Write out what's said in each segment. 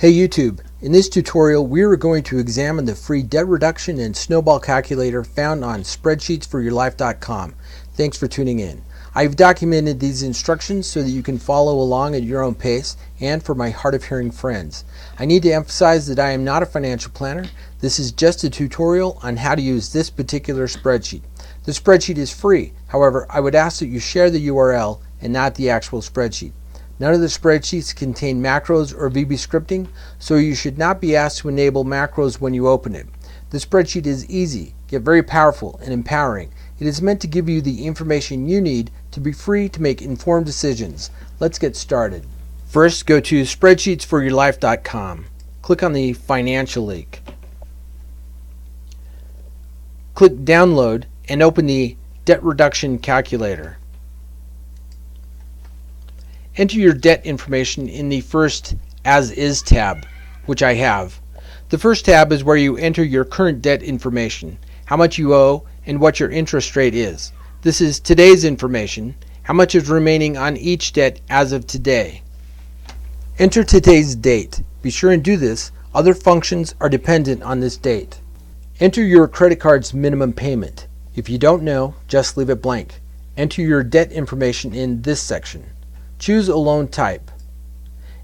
Hey YouTube, in this tutorial we are going to examine the free debt reduction and snowball calculator found on spreadsheetsforyourlife.com. Thanks for tuning in. I've documented these instructions so that you can follow along at your own pace and for my hard of hearing friends. I need to emphasize that I am not a financial planner. This is just a tutorial on how to use this particular spreadsheet. The spreadsheet is free. However, I would ask that you share the URL and not the actual spreadsheet. None of the spreadsheets contain macros or VB scripting, so you should not be asked to enable macros when you open it. The spreadsheet is easy, yet very powerful and empowering. It is meant to give you the information you need to be free to make informed decisions. Let's get started. First, go to spreadsheetsforyourlife.com. Click on the financial link. Click Download and open the Debt Reduction Calculator. Enter your debt information in the first As Is tab, which I have. The first tab is where you enter your current debt information, how much you owe, and what your interest rate is. This is today's information, how much is remaining on each debt as of today. Enter today's date. Be sure and do this. Other functions are dependent on this date. Enter your credit card's minimum payment. If you don't know, just leave it blank. Enter your debt information in this section. Choose a loan type.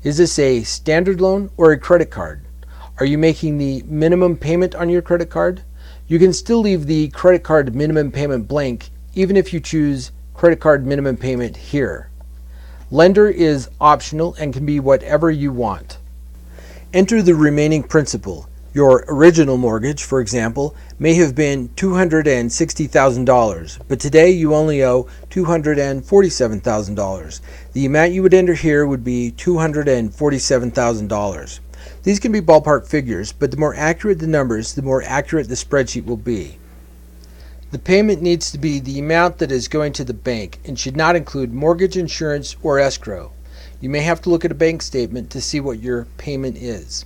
Is this a standard loan or a credit card? Are you making the minimum payment on your credit card? You can still leave the credit card minimum payment blank even if you choose credit card minimum payment here. Lender is optional and can be whatever you want. Enter the remaining principal. Your original mortgage, for example, may have been $260,000, but today you only owe $247,000. The amount you would enter here would be $247,000. These can be ballpark figures, but the more accurate the numbers, the more accurate the spreadsheet will be. The payment needs to be the amount that is going to the bank and should not include mortgage, insurance, or escrow. You may have to look at a bank statement to see what your payment is.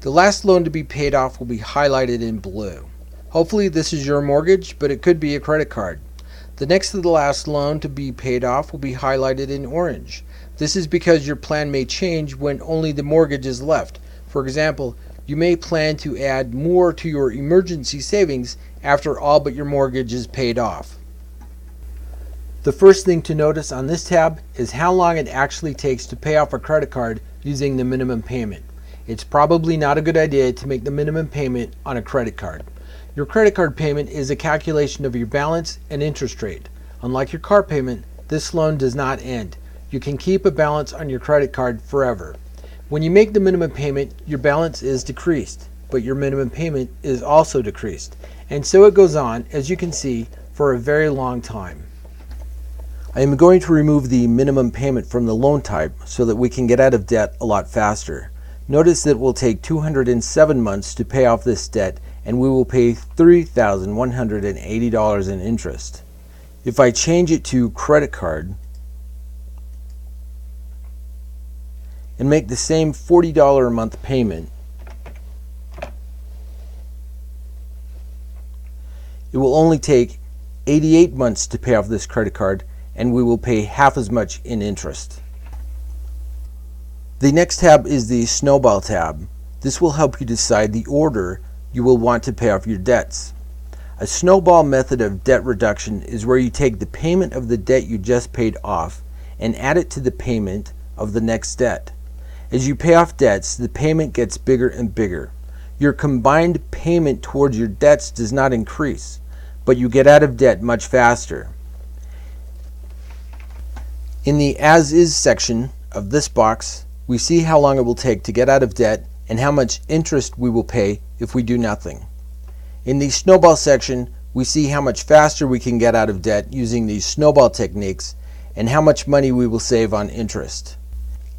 The last loan to be paid off will be highlighted in blue. Hopefully this is your mortgage, but it could be a credit card. The next to the last loan to be paid off will be highlighted in orange. This is because your plan may change when only the mortgage is left. For example, you may plan to add more to your emergency savings after all but your mortgage is paid off. The first thing to notice on this tab is how long it actually takes to pay off a credit card using the minimum payment. It's probably not a good idea to make the minimum payment on a credit card. Your credit card payment is a calculation of your balance and interest rate. Unlike your car payment, this loan does not end. You can keep a balance on your credit card forever. When you make the minimum payment, your balance is decreased, but your minimum payment is also decreased. And so it goes on, as you can see, for a very long time. I am going to remove the minimum payment from the loan type so that we can get out of debt a lot faster. Notice that it will take 207 months to pay off this debt, and we will pay $3,180 in interest. If I change it to credit card and make the same $40 a month payment, it will only take 88 months to pay off this credit card, and we will pay half as much in interest. The next tab is the Snowball tab. This will help you decide the order you will want to pay off your debts. A snowball method of debt reduction is where you take the payment of the debt you just paid off and add it to the payment of the next debt. As you pay off debts, the payment gets bigger and bigger. Your combined payment towards your debts does not increase, but you get out of debt much faster. In the As Is section of this box, we see how long it will take to get out of debt and how much interest we will pay if we do nothing. In the snowball section, we see how much faster we can get out of debt using these snowball techniques and how much money we will save on interest.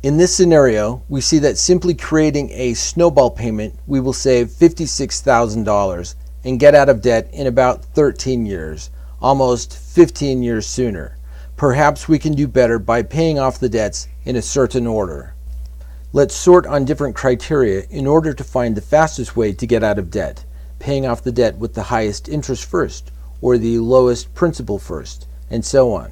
In this scenario, we see that simply creating a snowball payment, we will save $56,000 and get out of debt in about 13 years, almost 15 years sooner. Perhaps we can do better by paying off the debts in a certain order. Let's sort on different criteria in order to find the fastest way to get out of debt, paying off the debt with the highest interest first, or the lowest principal first, and so on.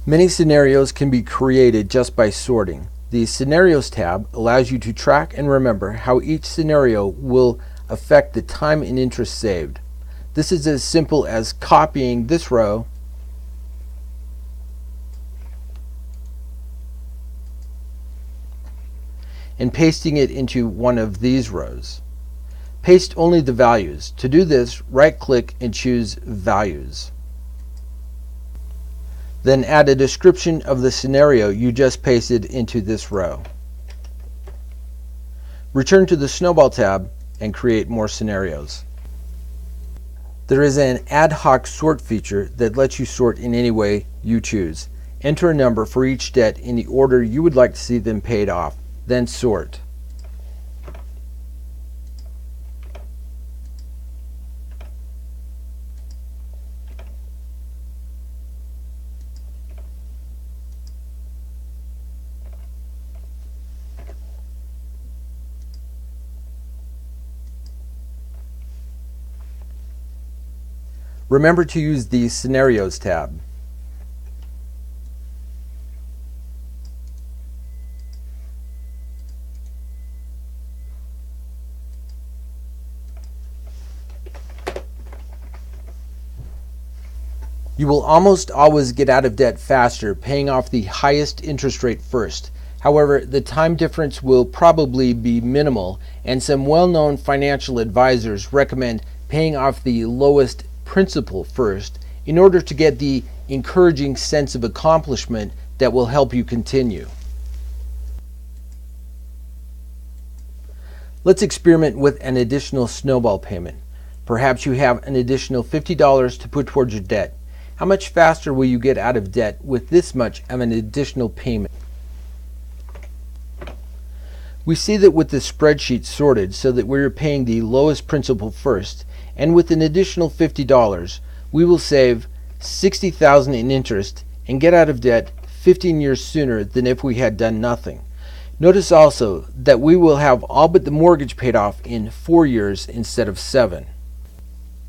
Many scenarios can be created just by sorting. The Scenarios tab allows you to track and remember how each scenario will affect the time and interest saved. This is as simple as copying this row and pasting it into one of these rows. Paste only the values. To do this, right-click and choose Values. Then add a description of the scenario you just pasted into this row. Return to the Snowball tab and create more scenarios. There is an ad hoc sort feature that lets you sort in any way you choose. Enter a number for each debt in the order you would like to see them paid off, then sort. Remember to use the Scenarios tab. You will almost always get out of debt faster paying off the highest interest rate first. However, the time difference will probably be minimal, and some well-known financial advisors recommend paying off the lowest principal first in order to get the encouraging sense of accomplishment that will help you continue. Let's experiment with an additional snowball payment. Perhaps you have an additional $50 to put towards your debt. How much faster will you get out of debt with this much of an additional payment? We see that with the spreadsheet sorted so that we're paying the lowest principal first, and with an additional $50, we will save $60,000 in interest and get out of debt 15 years sooner than if we had done nothing. Notice also that we will have all but the mortgage paid off in 4 years instead of 7.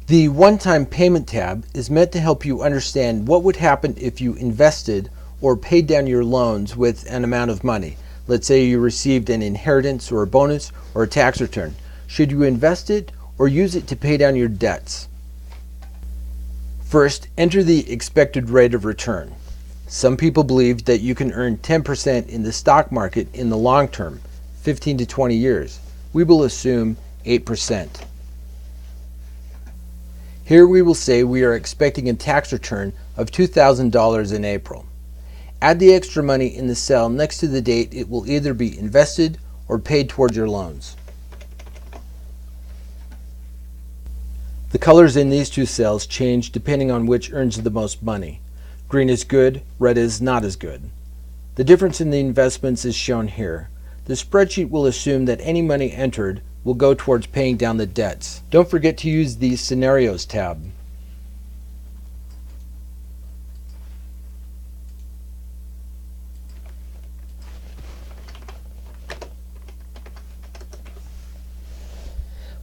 The One-Time Payment tab is meant to help you understand what would happen if you invested or paid down your loans with an amount of money. Let's say you received an inheritance or a bonus or a tax return. Should you invest it or use it to pay down your debts? First, enter the expected rate of return. Some people believe that you can earn 10% in the stock market in the long term, 15 to 20 years. We will assume 8%. Here we will say we are expecting a tax return of $2,000 in April. Add the extra money in the cell next to the date it will either be invested or paid towards your loans. The colors in these two cells change depending on which earns the most money. Green is good, red is not as good. The difference in the investments is shown here. The spreadsheet will assume that any money entered will go towards paying down the debts. Don't forget to use the Scenarios tab.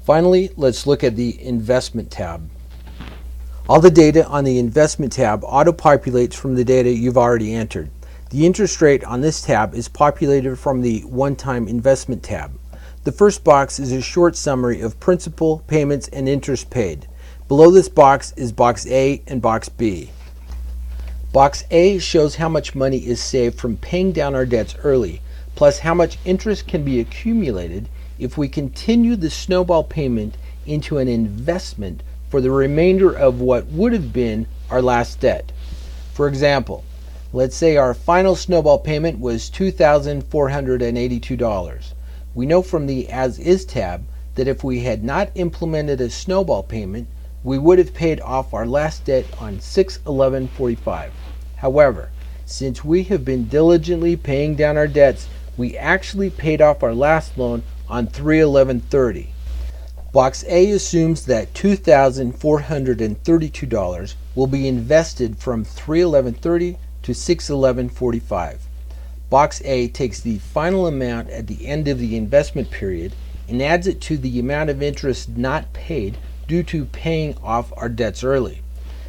Finally, let's look at the Investment tab. All the data on the Investment tab auto-populates from the data you've already entered. The interest rate on this tab is populated from the One-Time Investment tab. The first box is a short summary of principal, payments, and interest paid. Below this box is Box A and Box B. Box A shows how much money is saved from paying down our debts early, plus how much interest can be accumulated if we continue the snowball payment into an investment for the remainder of what would have been our last debt. For example, let's say our final snowball payment was $2,482. We know from the As Is tab that if we had not implemented a snowball payment, we would have paid off our last debt on 6/11/45. However, since we have been diligently paying down our debts, we actually paid off our last loan on 3/11/30. Box A assumes that $2,432 will be invested from 3/11/30 to 6/11/45. Box A takes the final amount at the end of the investment period and adds it to the amount of interest not paid due to paying off our debts early.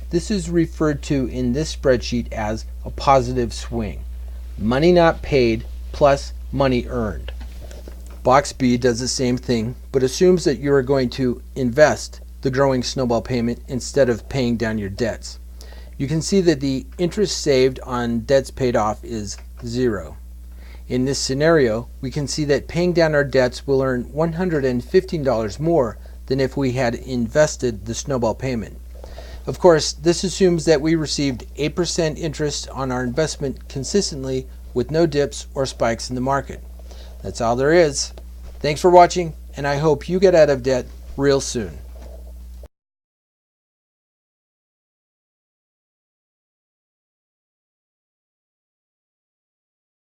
This is referred to in this spreadsheet as a positive swing. Money not paid plus money earned. Box B does the same thing, but assumes that you are going to invest the growing snowball payment instead of paying down your debts. You can see that the interest saved on debts paid off is 0. In this scenario, we can see that paying down our debts will earn $115 more than if we had invested the snowball payment. Of course, this assumes that we received 8% interest on our investment consistently with no dips or spikes in the market. That's all there is. Thanks for watching, and I hope you get out of debt real soon.